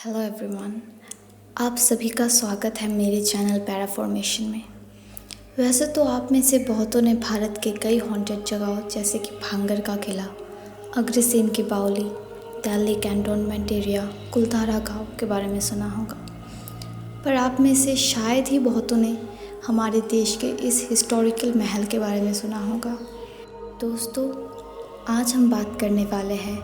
Hello everyone, आप सभी का स्वागत है मेरे चैनल पैराफॉर्मेशन में। वैसे तो आप में से बहुतों ने भारत के कई हॉन्टेड जगहों जैसे कि भांगर का किला, अग्रसेन की बावली, दिल्ली कैंटोनमेंट एरिया, कुलधारा गांव के बारे में सुना होगा। पर आप में से शायद ही बहुतों ने हमारे देश के इस हिस्टोरिकल महल के बारे में सुना होगा। दोस्तों, आज हम बात करने वाले हैं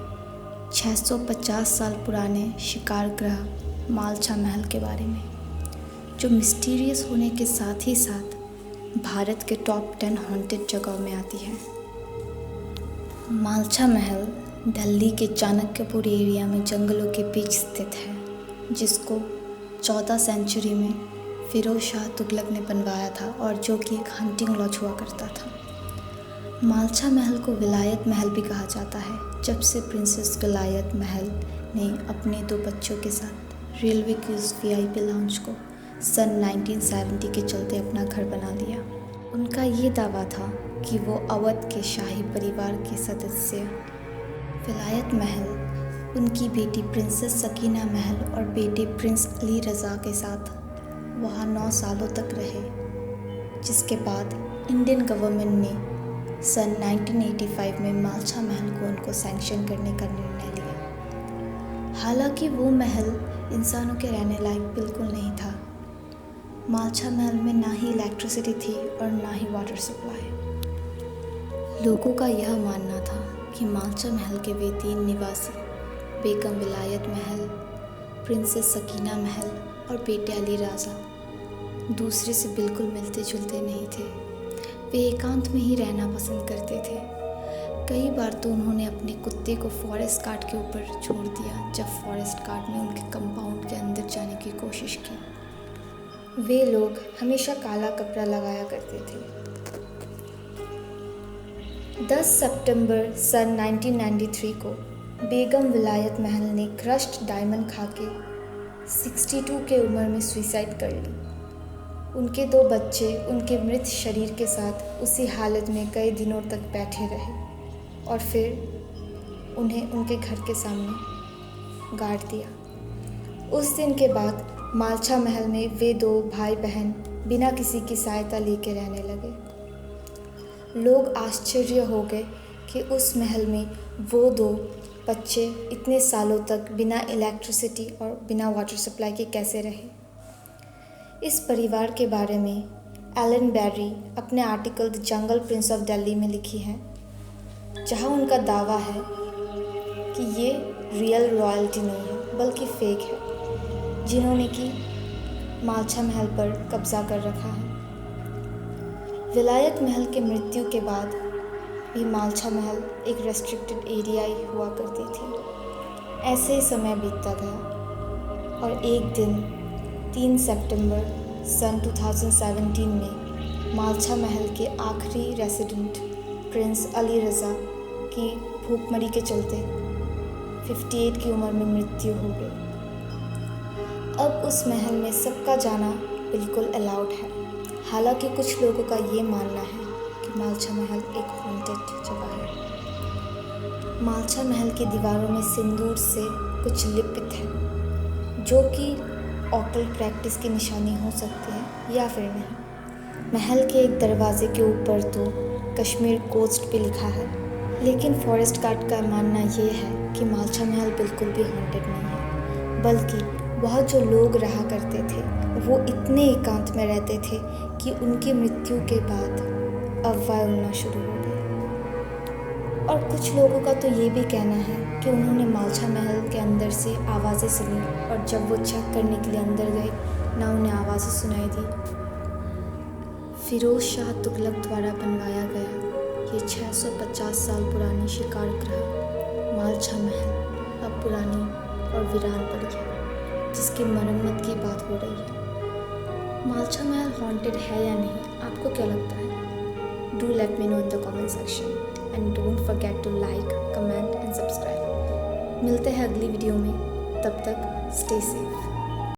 650 साल पुराने शिकार ग्रह मालछा महल के बारे में, जो मिस्टीरियस होने के साथ ही साथ भारत के टॉप 10 हॉन्टेड जगहों में आती है। मालछा महल दिल्ली के चाणक्यपुर एरिया में जंगलों के बीच स्थित है, जिसको 14 सेंचुरी में फिरोज शाह तुगलक ने बनवाया था और जो कि एक हंटिंग लॉज हुआ करता था। मालछा महल को विलायत महल भी कहा जाता है, जब से प्रिंसेस विलायत महल ने अपने 2 बच्चों के साथ रेलवे क्रूज VIP लाउंज को सन 1970 के चलते अपना घर बना लिया। उनका ये दावा था कि वो अवध के शाही परिवार के सदस्य विलायत महल उनकी बेटी प्रिंसेस सकीना महल और बेटे प्रिंस अली रज़ा के साथ वहाँ 9 सालों तक रहे, जिसके बाद इंडियन गवर्नमेंट ने सन 1985 में मालछा महल को उनको सैंक्शन करने का निर्णय लिया। हालांकि वो महल इंसानों के रहने लायक बिल्कुल नहीं था। मालछा महल में ना ही इलेक्ट्रिसिटी थी और ना ही वाटर सप्लाई। लोगों का यह मानना था कि मालछा महल के वे 3 निवासी बेगम विलायत महल, प्रिंसेस सकीना महल और बेटे अली राजा दूसरे से बिल्कुल मिलते जुलते नहीं थे। वे एकांत में ही रहना पसंद करते थे। कई बार तो उन्होंने अपने कुत्ते को फॉरेस्ट गार्ड के ऊपर छोड़ दिया जब फॉरेस्ट गार्ड ने उनके कंपाउंड के अंदर जाने की कोशिश की। वे लोग हमेशा काला कपड़ा लगाया करते थे। 10 सितंबर सन 1993 को बेगम विलायत महल ने क्रश्ड डायमंड खा के 62 के उम्र में सुसाइड कर ली। उनके 2 बच्चे उनके मृत शरीर के साथ उसी हालत में कई दिनों तक बैठे रहे और फिर उन्हें उनके घर के सामने गाड़ दिया। उस दिन के बाद मालछा महल में वे 2 भाई बहन बिना किसी की सहायता लेके रहने लगे। लोग आश्चर्य हो गए कि उस महल में वो 2 बच्चे इतने सालों तक बिना इलेक्ट्रिसिटी और बिना वाटर सप्लाई के कैसे रहे। इस परिवार के बारे में एलन बेरी अपने article the jungle Prince of Delhi में लिखी है, जहां उनका दावा है कि ये रियल रॉयल्टी नहीं है बल्कि फेक है, जिन्होंने कि मालछा महल पर कब्जा कर रखा है। विलायत महल के मृत्यु के बाद भी मालछा महल एक रेस्ट्रिक्टेड एरिया ही हुआ करती थी। ऐसे ही समय बीतता गया और एक दिन 3 सितंबर सन 2017 में मालछा महल के आखिरी रेसिडेंट प्रिंस अली रज़ा की भूखमरी के चलते 58 की उम्र में मृत्यु हो गई। अब उस महल में सबका जाना बिल्कुल अलाउड है। हालांकि कुछ लोगों का ये मानना है कि मालछा महल एक हॉन्टेड जगह है। मालछा महल की दीवारों में सिंदूर से कुछ लिपित है, जो कि ऑकल्ट प्रैक्टिस की निशानी हो सकती है या फिर नहीं। महल के एक दरवाजे के ऊपर तो कश्मीर कोस्ट पे लिखा है, लेकिन फॉरेस्ट गार्ड का मानना ये है कि मालछा महल बिल्कुल भी हॉन्टेड नहीं है, बल्कि वहाँ जो लोग रहा करते थे वो इतने एकांत में रहते थे कि उनकी मृत्यु के बाद अफवाह उड़ना शुरू हो गई। और कुछ लोगों का तो ये भी कहना है कि उन्होंने मालछा महल के अंदर से आवाज़ें सुनी और जब वो चेक करने के लिए अंदर गए ना उन्हें आवाज़ें सुनाई दी। फिरोज शाह तुगलक द्वारा बनवाया गया ये 650 साल पुरानी शिकार गृह मालछा महल अब पुरानी और वीरान पड़ गया, जिसकी मरम्मत की बात हो रही है। मालछा महल हॉन्टेड है या नहीं, आपको क्या लगता है? Do let me know in the comment section and don't forget to like, comment and subscribe। मिलते हैं अगली वीडियो में, तब तक stay safe।